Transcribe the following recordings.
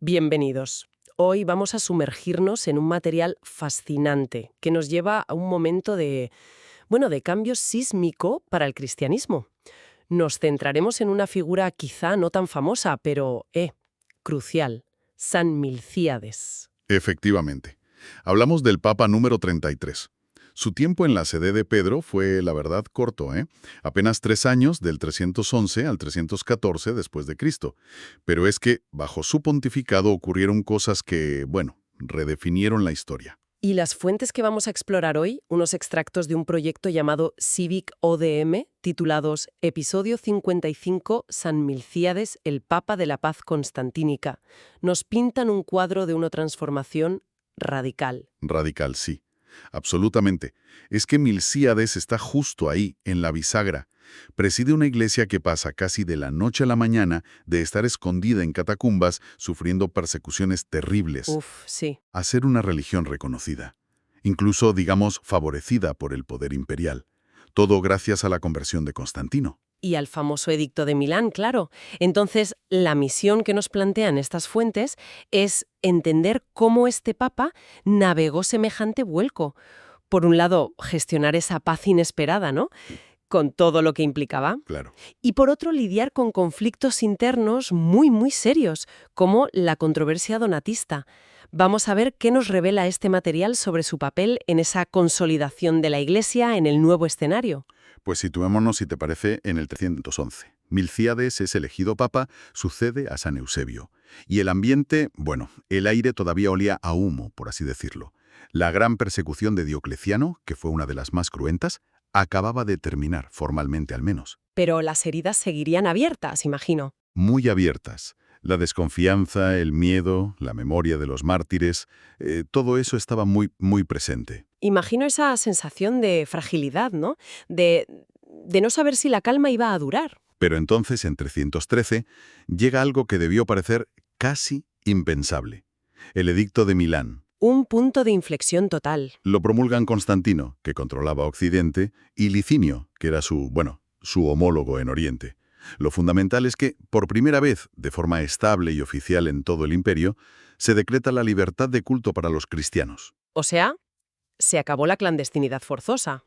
Bienvenidos. Hoy vamos a sumergirnos en un material fascinante que nos lleva a un momento de cambio sísmico para el cristianismo. Nos centraremos en una figura quizá no tan famosa, pero, crucial, San Milcíades. Efectivamente. Hablamos del Papa número 33. Su tiempo en la sede de Pedro fue, la verdad, corto, ¿eh? Apenas 3 años, del 311 al 314 después de Cristo. Pero es que, bajo su pontificado, ocurrieron cosas que, redefinieron la historia. Y las fuentes que vamos a explorar hoy, unos extractos de un proyecto llamado Civic ODM, titulados Episodio 55, San Milcíades, el Papa de la Paz Constantínica, nos pintan un cuadro de una transformación radical. Radical, sí. Absolutamente. Es que Milcíades está justo ahí, en la bisagra. Preside una iglesia que pasa casi de la noche a la mañana de estar escondida en catacumbas, sufriendo persecuciones terribles, Sí. a ser una religión reconocida. Incluso, digamos, favorecida por el poder imperial. Todo gracias a la conversión de Constantino. Y al famoso Edicto de Milán, claro. Entonces, la misión que nos plantean estas fuentes es entender cómo este papa navegó semejante vuelco. Por un lado, gestionar esa paz inesperada, ¿no?, con todo lo que implicaba. Claro. Y por otro, lidiar con conflictos internos muy, muy serios, como la controversia donatista. Vamos a ver qué nos revela este material sobre su papel en esa consolidación de la Iglesia en el nuevo escenario. Pues situémonos, si te parece, en el 311. Milcíades es elegido papa, sucede a San Eusebio. Y el ambiente, el aire todavía olía a humo, por así decirlo. La gran persecución de Diocleciano, que fue una de las más cruentas, acababa de terminar, formalmente al menos. Pero las heridas seguirían abiertas, imagino. Muy abiertas. La desconfianza, el miedo, la memoria de los mártires, todo eso estaba muy, muy presente. Imagino esa sensación de fragilidad, ¿no? De no saber si la calma iba a durar. Pero entonces, en 313, llega algo que debió parecer casi impensable. El Edicto de Milán. Un punto de inflexión total. Lo promulgan Constantino, que controlaba Occidente, y Licinio, que era su homólogo en Oriente. Lo fundamental es que, por primera vez, de forma estable y oficial en todo el imperio, se decreta la libertad de culto para los cristianos. O sea, se acabó la clandestinidad forzosa.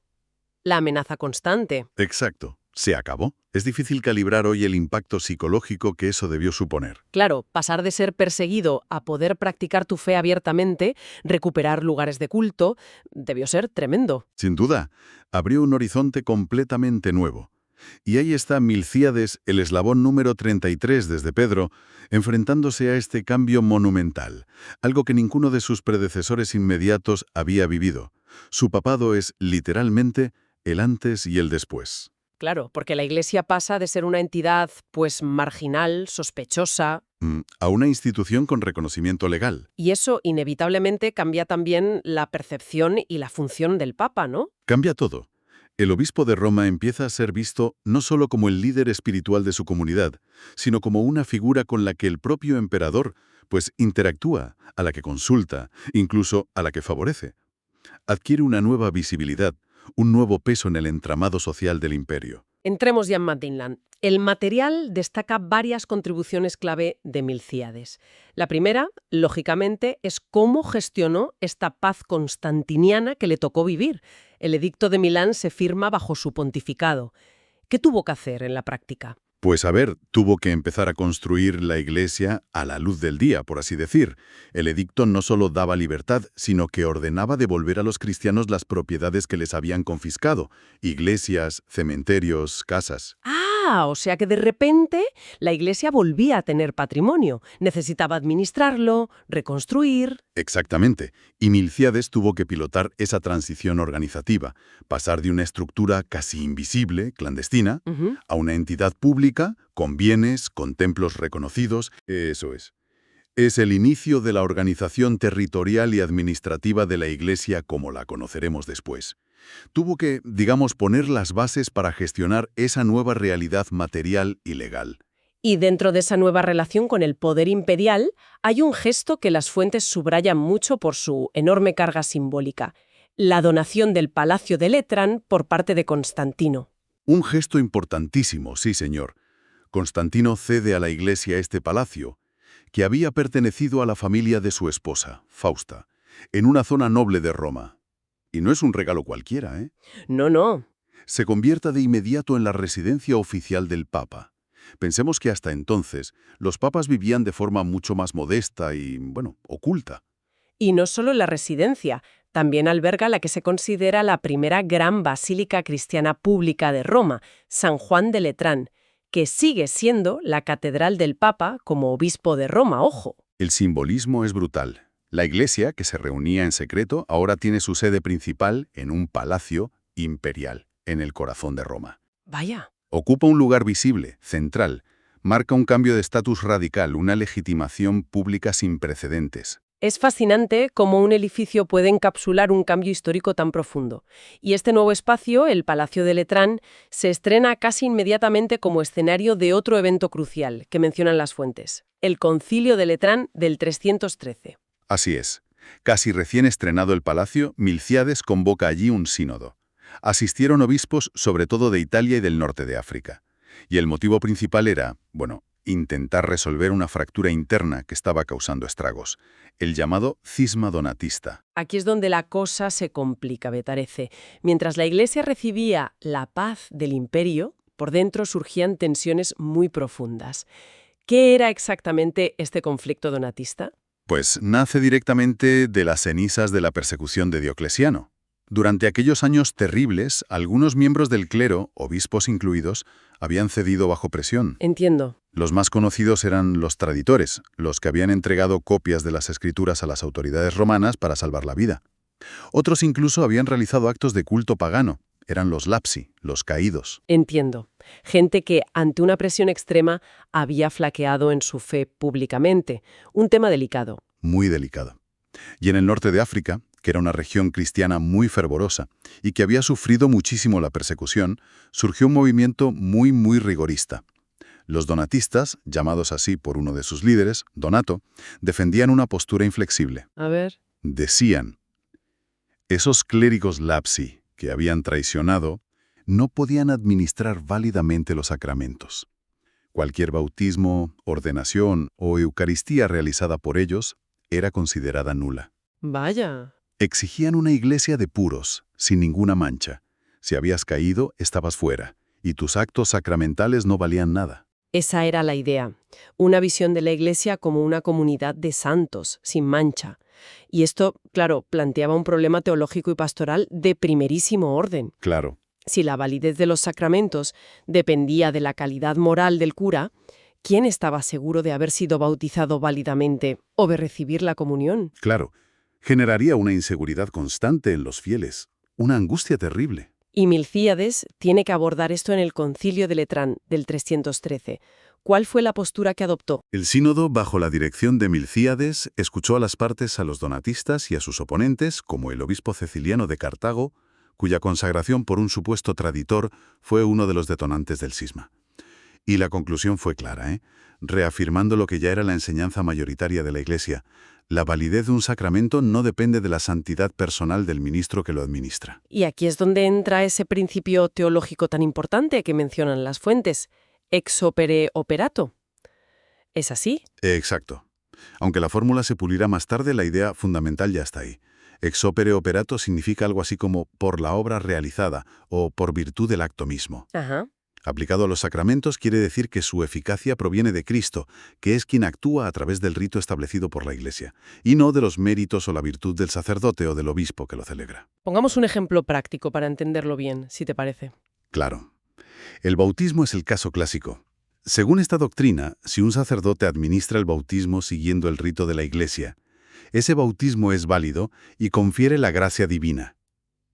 La amenaza constante. Exacto. Se acabó. Es difícil calibrar hoy el impacto psicológico que eso debió suponer. Claro, pasar de ser perseguido a poder practicar tu fe abiertamente, recuperar lugares de culto, debió ser tremendo. Sin duda, abrió un horizonte completamente nuevo. Y ahí está Milcíades, el eslabón número 33 desde Pedro, enfrentándose a este cambio monumental, algo que ninguno de sus predecesores inmediatos había vivido. Su papado es, literalmente, el antes y el después. Claro, porque la Iglesia pasa de ser una entidad, marginal, sospechosa. A una institución con reconocimiento legal. Y eso, inevitablemente, cambia también la percepción y la función del Papa, ¿no? Cambia todo. El obispo de Roma empieza a ser visto no solo como el líder espiritual de su comunidad, sino como una figura con la que el propio emperador, interactúa, a la que consulta, incluso a la que favorece. Adquiere una nueva visibilidad, un nuevo peso en el entramado social del imperio. Entremos ya en Madinland. El material destaca varias contribuciones clave de Milcíades. La primera, lógicamente, es cómo gestionó esta paz constantiniana que le tocó vivir. El Edicto de Milán se firma bajo su pontificado. ¿Qué tuvo que hacer en la práctica? Tuvo que empezar a construir la iglesia a la luz del día, por así decir. El edicto no solo daba libertad, sino que ordenaba devolver a los cristianos las propiedades que les habían confiscado: iglesias, cementerios, casas. O sea que de repente la Iglesia volvía a tener patrimonio. Necesitaba administrarlo, reconstruir. Exactamente. Y Milcíades tuvo que pilotar esa transición organizativa, pasar de una estructura casi invisible, clandestina, a una entidad pública, con bienes, con templos reconocidos. Eso es. Es el inicio de la organización territorial y administrativa de la Iglesia como la conoceremos después. Tuvo que, poner las bases para gestionar esa nueva realidad material y legal. Y dentro de esa nueva relación con el poder imperial, hay un gesto que las fuentes subrayan mucho por su enorme carga simbólica: la donación del Palacio de Letrán por parte de Constantino. Un gesto importantísimo, sí señor. Constantino cede a la Iglesia este palacio, que había pertenecido a la familia de su esposa, Fausta, en una zona noble de Roma. Y no es un regalo cualquiera, ¿eh? No, no. Se convierta de inmediato en la residencia oficial del Papa. Pensemos que hasta entonces los papas vivían de forma mucho más modesta y, bueno, oculta. Y no solo la residencia, también alberga la que se considera la primera gran basílica cristiana pública de Roma, San Juan de Letrán, que sigue siendo la catedral del Papa como obispo de Roma, ojo. El simbolismo es brutal. La iglesia, que se reunía en secreto, ahora tiene su sede principal en un palacio imperial, en el corazón de Roma. Vaya. Ocupa un lugar visible, central, marca un cambio de estatus radical, una legitimación pública sin precedentes. Es fascinante cómo un edificio puede encapsular un cambio histórico tan profundo. Y este nuevo espacio, el Palacio de Letrán, se estrena casi inmediatamente como escenario de otro evento crucial que mencionan las fuentes, el Concilio de Letrán del 313. Así es. Casi recién estrenado el palacio, Milcíades convoca allí un sínodo. Asistieron obispos sobre todo de Italia y del norte de África. Y el motivo principal era, bueno, intentar resolver una fractura interna que estaba causando estragos, el llamado cisma donatista. Aquí es donde la cosa se complica, me parece. Mientras la Iglesia recibía la paz del imperio, por dentro surgían tensiones muy profundas. ¿Qué era exactamente este conflicto donatista? Pues nace directamente de las cenizas de la persecución de Diocleciano. Durante aquellos años terribles, algunos miembros del clero, obispos incluidos, habían cedido bajo presión. Entiendo. Los más conocidos eran los traditores, los que habían entregado copias de las escrituras a las autoridades romanas para salvar la vida. Otros incluso habían realizado actos de culto pagano. Eran los lapsi, los caídos. Entiendo. Gente que, ante una presión extrema, había flaqueado en su fe públicamente. Un tema delicado. Muy delicado. Y en el norte de África, que era una región cristiana muy fervorosa y que había sufrido muchísimo la persecución, surgió un movimiento muy rigorista. Los donatistas, llamados así por uno de sus líderes, Donato, defendían una postura inflexible. A ver. Decían, esos clérigos lapsi que habían traicionado no podían administrar válidamente los sacramentos. Cualquier bautismo, ordenación o eucaristía realizada por ellos era considerada nula. Vaya. Exigían una iglesia de puros, sin ninguna mancha. Si habías caído, estabas fuera, y tus actos sacramentales no valían nada. Esa era la idea. Una visión de la Iglesia como una comunidad de santos, sin mancha. Y esto, claro, planteaba un problema teológico y pastoral de primerísimo orden. Claro. Si la validez de los sacramentos dependía de la calidad moral del cura, ¿quién estaba seguro de haber sido bautizado válidamente o de recibir la comunión? Claro. Generaría una inseguridad constante en los fieles, una angustia terrible. Y Milcíades tiene que abordar esto en el Concilio de Letrán del 313. ¿Cuál fue la postura que adoptó? El sínodo, bajo la dirección de Milcíades, escuchó a las partes, a los donatistas y a sus oponentes, como el obispo Ceciliano de Cartago, cuya consagración por un supuesto traditor fue uno de los detonantes del cisma. Y la conclusión fue clara, reafirmando lo que ya era la enseñanza mayoritaria de la Iglesia. La validez de un sacramento no depende de la santidad personal del ministro que lo administra. Y aquí es donde entra ese principio teológico tan importante que mencionan las fuentes, ex opere operato. ¿Es así? Exacto. Aunque la fórmula se pulirá más tarde, la idea fundamental ya está ahí. Ex opere operato significa algo así como por la obra realizada o por virtud del acto mismo. Ajá. Aplicado a los sacramentos quiere decir que su eficacia proviene de Cristo, que es quien actúa a través del rito establecido por la Iglesia, y no de los méritos o la virtud del sacerdote o del obispo que lo celebra. Pongamos un ejemplo práctico para entenderlo bien, si te parece. Claro. El bautismo es el caso clásico. Según esta doctrina, si un sacerdote administra el bautismo siguiendo el rito de la Iglesia, ese bautismo es válido y confiere la gracia divina.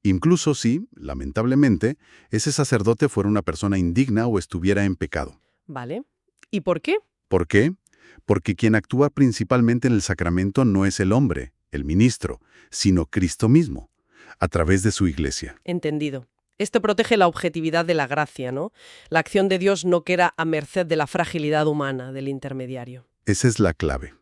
Incluso si, lamentablemente, ese sacerdote fuera una persona indigna o estuviera en pecado. Vale. ¿Y por qué? ¿Por qué? Porque quien actúa principalmente en el sacramento no es el hombre, el ministro, sino Cristo mismo, a través de su Iglesia. Entendido. Esto protege la objetividad de la gracia, ¿no? La acción de Dios no queda a merced de la fragilidad humana del intermediario. Esa es la clave.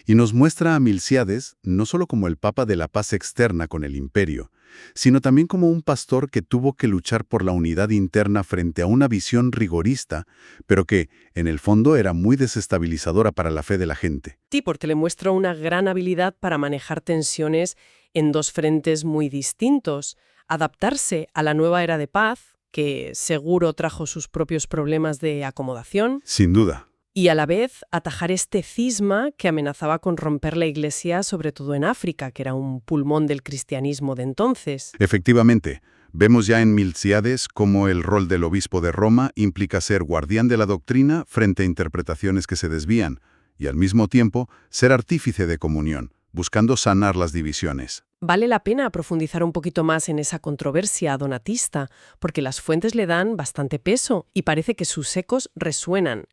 Y nos muestra a Milcíades no solo como el papa de la paz externa con el imperio, sino también como un pastor que tuvo que luchar por la unidad interna frente a una visión rigorista, pero que, en el fondo, era muy desestabilizadora para la fe de la gente. Sí, porque le muestra una gran habilidad para manejar tensiones en dos frentes muy distintos, adaptarse a la nueva era de paz, que seguro trajo sus propios problemas de acomodación, Sin duda. y a la vez atajar este cisma que amenazaba con romper la Iglesia, sobre todo en África, que era un pulmón del cristianismo de entonces. Efectivamente, vemos ya en Milcíades cómo el rol del obispo de Roma implica ser guardián de la doctrina frente a interpretaciones que se desvían, y al mismo tiempo ser artífice de comunión, buscando sanar las divisiones. Vale la pena profundizar un poquito más en esa controversia donatista, porque las fuentes le dan bastante peso y parece que sus ecos resuenan.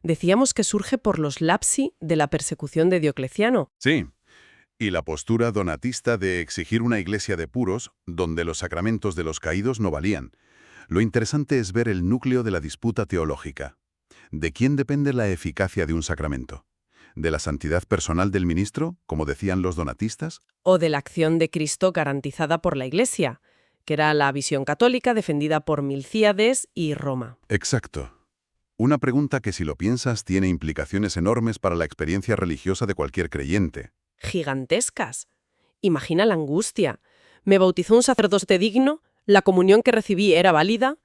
Decíamos que surge por los lapsi de la persecución de Diocleciano. Sí, y la postura donatista de exigir una iglesia de puros donde los sacramentos de los caídos no valían. Lo interesante es ver el núcleo de la disputa teológica. ¿De quién depende la eficacia de un sacramento? ¿De la santidad personal del ministro, como decían los donatistas? O de la acción de Cristo garantizada por la Iglesia, que era la visión católica defendida por Milcíades y Roma. Exacto. Una pregunta que, si lo piensas, tiene implicaciones enormes para la experiencia religiosa de cualquier creyente. Gigantescas. Imagina la angustia. ¿Me bautizó un sacerdote digno? ¿La comunión que recibí era válida?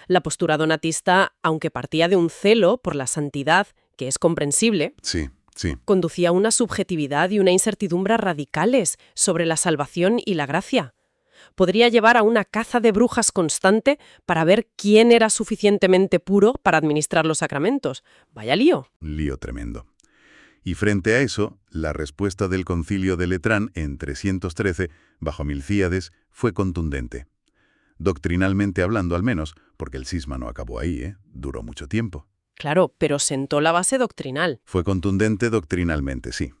La postura donatista, aunque partía de un celo por la santidad, que es comprensible, Sí. conducía a una subjetividad y una incertidumbre radicales sobre la salvación y la gracia. Podría llevar a una caza de brujas constante para ver quién era suficientemente puro para administrar los sacramentos. Vaya lío. Lío tremendo. Y frente a eso, la respuesta del Concilio de Letrán en 313, bajo Milcíades, fue contundente. Doctrinalmente hablando al menos, porque el cisma no acabó ahí, duró mucho tiempo. Claro, pero sentó la base doctrinal. Fue contundente doctrinalmente, sí.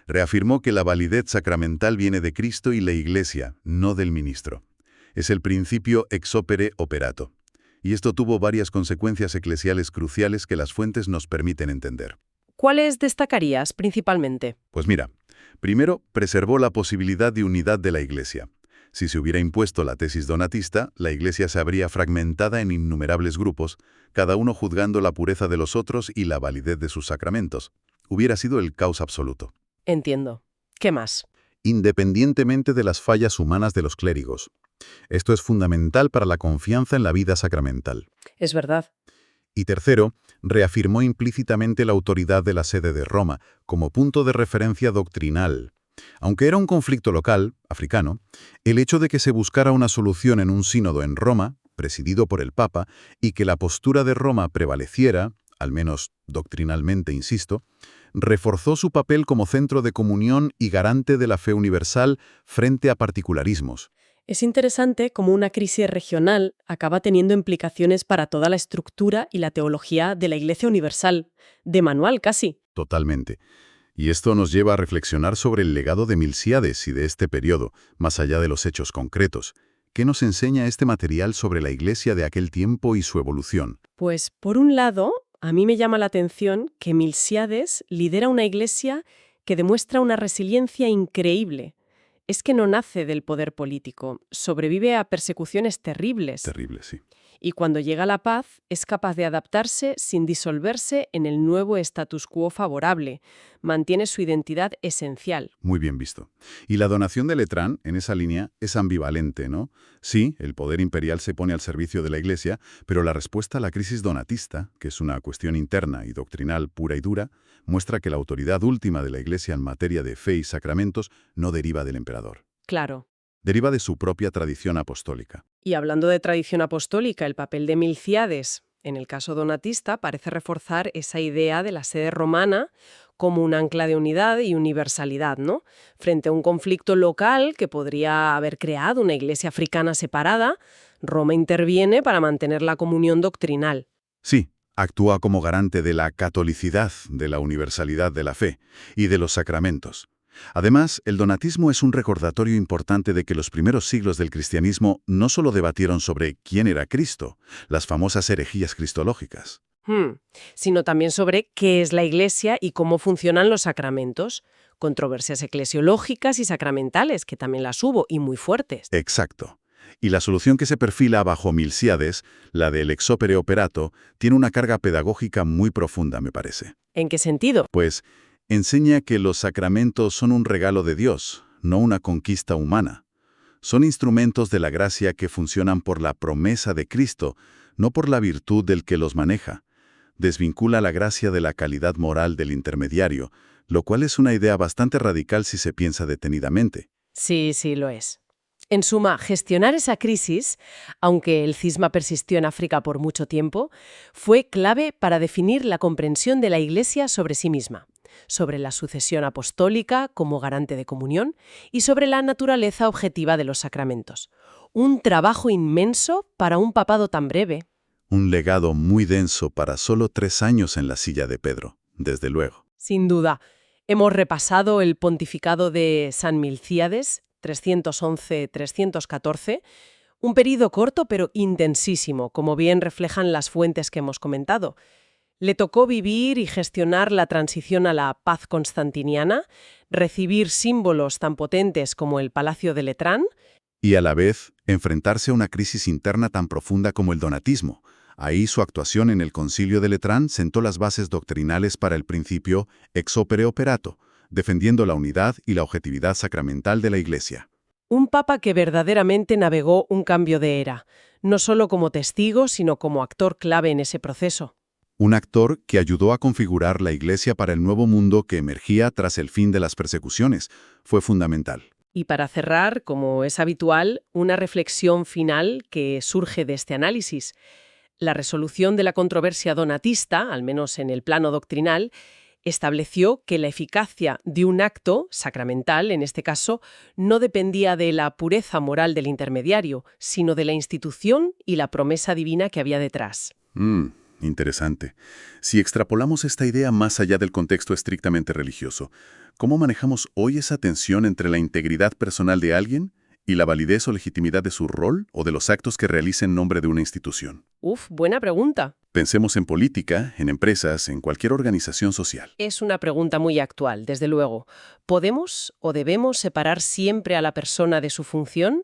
Reafirmó que la validez sacramental viene de Cristo y la Iglesia, no del ministro. Es el principio ex opere operato. Y esto tuvo varias consecuencias eclesiales cruciales que las fuentes nos permiten entender. ¿Cuáles destacarías principalmente? Pues mira, primero, preservó la posibilidad de unidad de la Iglesia. Si se hubiera impuesto la tesis donatista, la Iglesia se habría fragmentada en innumerables grupos, cada uno juzgando la pureza de los otros y la validez de sus sacramentos. Hubiera sido el caos absoluto. Entiendo. ¿Qué más? Independientemente de las fallas humanas de los clérigos. Esto es fundamental para la confianza en la vida sacramental. Es verdad. Y tercero, reafirmó implícitamente la autoridad de la sede de Roma como punto de referencia doctrinal. Aunque era un conflicto local, africano, el hecho de que se buscara una solución en un sínodo en Roma, presidido por el Papa, y que la postura de Roma prevaleciera, al menos doctrinalmente, insisto, reforzó su papel como centro de comunión y garante de la fe universal frente a particularismos. Es interesante cómo una crisis regional acaba teniendo implicaciones para toda la estructura y la teología de la Iglesia Universal, de manual casi. Totalmente. Y esto nos lleva a reflexionar sobre el legado de Milcíades y de este periodo, más allá de los hechos concretos. ¿Qué nos enseña este material sobre la Iglesia de aquel tiempo y su evolución? Pues, por un lado, a mí me llama la atención que Milcíades lidera una Iglesia que demuestra una resiliencia increíble. Es que no nace del poder político, sobrevive a persecuciones terribles. Terrible, sí. Y cuando llega la paz, es capaz de adaptarse sin disolverse en el nuevo status quo favorable. Mantiene su identidad esencial. Muy bien visto. Y la donación de Letrán, en esa línea, es ambivalente, ¿no? Sí, el poder imperial se pone al servicio de la Iglesia, pero la respuesta a la crisis donatista, que es una cuestión interna y doctrinal pura y dura, muestra que la autoridad última de la Iglesia en materia de fe y sacramentos no deriva del emperador. Claro. Deriva de su propia tradición apostólica. Y hablando de tradición apostólica, el papel de Milcíades, en el caso donatista, parece reforzar esa idea de la sede romana como un ancla de unidad y universalidad, ¿no? Frente a un conflicto local que podría haber creado una iglesia africana separada, Roma interviene para mantener la comunión doctrinal. Sí, actúa como garante de la catolicidad, de la universalidad de la fe y de los sacramentos. Además, el donatismo es un recordatorio importante de que los primeros siglos del cristianismo no solo debatieron sobre quién era Cristo, las famosas herejías cristológicas. Sino también sobre qué es la Iglesia y cómo funcionan los sacramentos, controversias eclesiológicas y sacramentales, que también las hubo, y muy fuertes. Exacto. Y la solución que se perfila bajo Milcíades, la del ex opere operato, tiene una carga pedagógica muy profunda, me parece. ¿En qué sentido? Pues enseña que los sacramentos son un regalo de Dios, no una conquista humana. Son instrumentos de la gracia que funcionan por la promesa de Cristo, no por la virtud del que los maneja. Desvincula la gracia de la calidad moral del intermediario, lo cual es una idea bastante radical si se piensa detenidamente. Sí, sí, lo es. En suma, gestionar esa crisis, aunque el cisma persistió en África por mucho tiempo, fue clave para definir la comprensión de la Iglesia sobre sí misma, sobre la sucesión apostólica como garante de comunión y sobre la naturaleza objetiva de los sacramentos. Un trabajo inmenso para un papado tan breve. Un legado muy denso para solo 3 años en la silla de Pedro, desde luego. Sin duda. Hemos repasado el pontificado de San Milcíades, 311-314, un período corto pero intensísimo, como bien reflejan las fuentes que hemos comentado. Le tocó vivir y gestionar la transición a la paz constantiniana, recibir símbolos tan potentes como el Palacio de Letrán. Y a la vez, enfrentarse a una crisis interna tan profunda como el donatismo. Ahí su actuación en el Concilio de Letrán sentó las bases doctrinales para el principio ex opere operato, defendiendo la unidad y la objetividad sacramental de la Iglesia. Un papa que verdaderamente navegó un cambio de era, no solo como testigo, sino como actor clave en ese proceso. Un actor que ayudó a configurar la Iglesia para el nuevo mundo que emergía tras el fin de las persecuciones. Fue fundamental. Y para cerrar, como es habitual, una reflexión final que surge de este análisis. La resolución de la controversia donatista, al menos en el plano doctrinal, estableció que la eficacia de un acto sacramental, en este caso, no dependía de la pureza moral del intermediario, sino de la institución y la promesa divina que había detrás. Interesante. Si extrapolamos esta idea más allá del contexto estrictamente religioso, ¿cómo manejamos hoy esa tensión entre la integridad personal de alguien y la validez o legitimidad de su rol o de los actos que realice en nombre de una institución? Buena pregunta. Pensemos en política, en empresas, en cualquier organización social. Es una pregunta muy actual, desde luego. ¿Podemos o debemos separar siempre a la persona de su función?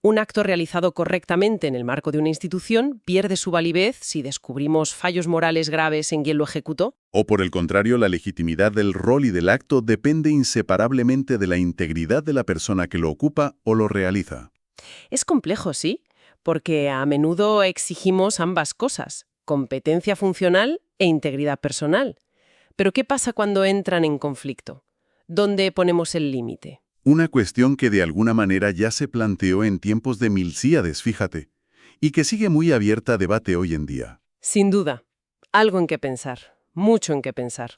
Un acto realizado correctamente en el marco de una institución pierde su validez si descubrimos fallos morales graves en quien lo ejecutó. O por el contrario, la legitimidad del rol y del acto depende inseparablemente de la integridad de la persona que lo ocupa o lo realiza. Es complejo, sí, porque a menudo exigimos ambas cosas, competencia funcional e integridad personal. Pero ¿qué pasa cuando entran en conflicto? ¿Dónde ponemos el límite? Una cuestión que de alguna manera ya se planteó en tiempos de Milcíades, fíjate, y que sigue muy abierta a debate hoy en día. Sin duda, algo en qué pensar, mucho en qué pensar.